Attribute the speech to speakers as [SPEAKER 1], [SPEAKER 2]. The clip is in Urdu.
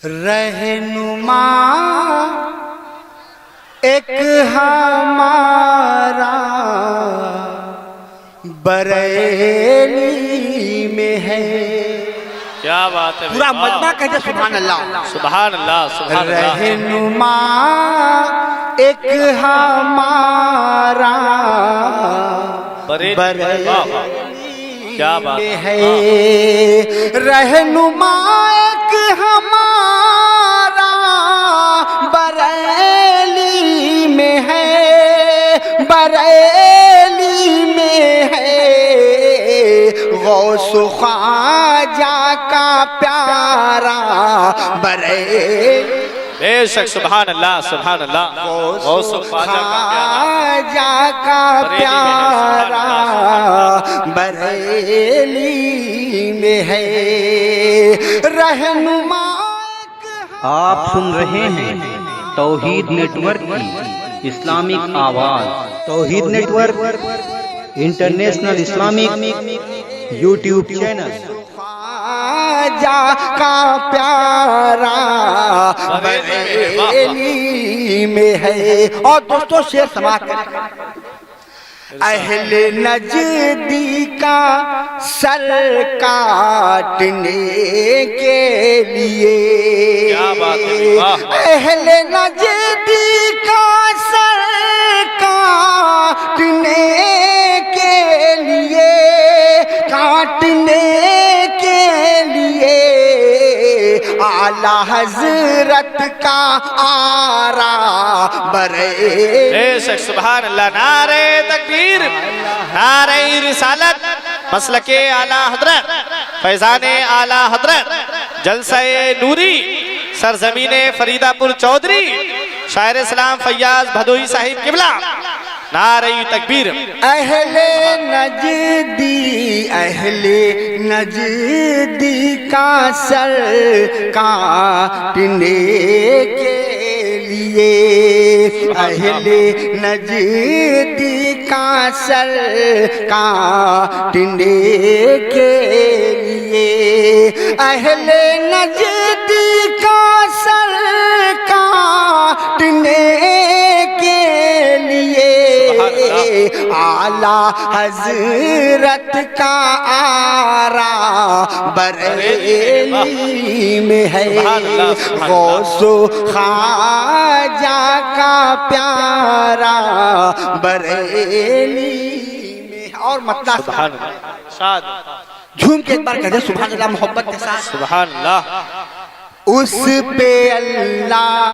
[SPEAKER 1] رہنما ایک ہمارا بریلی میں ہے.
[SPEAKER 2] کیا بات ہے،
[SPEAKER 1] پورا مجمع کہتے سبحان اللہ
[SPEAKER 2] سبحان اللہ سبحان اللہ.
[SPEAKER 1] رہنما ایک ہمارا بریلی
[SPEAKER 2] کیا بات
[SPEAKER 1] میں ہے. رہنما ایک ہمارا بریلی میں ہے، بریلی میں ہے. غوث خواجہ کا پیارا بریلی،
[SPEAKER 2] بے شک سبحان اللہ سبحان اللہ. غوث
[SPEAKER 1] خواجہ کا پیارا بریلی میں ہے. رہنما
[SPEAKER 3] آپ سن رہے ہیں توحید نیٹ ورک کی اسلامک آواز. توحید network international Islamic YouTube channel.
[SPEAKER 1] خواجہ کا پیارا بریلی میں ہے. اور دوستوں سے سماعت کریں. اہل نجدی کا سر کاٹنے کے لیے،
[SPEAKER 2] کیا بات ہے، واہ.
[SPEAKER 1] اہل نجدی کا سر کاٹنے کے لیے، کاٹنے کے لیے اعلیٰ حضرت کا آرا بریلی.
[SPEAKER 2] بے شک سبحان اللہ. نعرہ تکبیر، نعرہ رسالت، مسلک اعلیٰ حضرت، فیضان اعلیٰ حضرت، جلسہ نوری، سرزمین فریدہ پور چودھری، شاعر اسلام فیاض بھدوئی صاحب قبلہ. نعرہ تکبیر.
[SPEAKER 1] اہل نجدی، اہل نجدی کا سر کاٹنے کے لیے، اہل نجدی کا سر کاٹنے کے لیے، اہل نجدی کا سر کاٹنے کے لیے اعلیٰ حضرت کا آرا بریلی میں ہے. غوث خواجہ کا پیارا بریلی میں. اور مطلب
[SPEAKER 2] سبحان اللہ. شاد
[SPEAKER 1] جھوم کے ایک بار کہتے سبحان اللہ محبت کے ساتھ.
[SPEAKER 2] سبحان اللہ.
[SPEAKER 1] اس پہ اللہ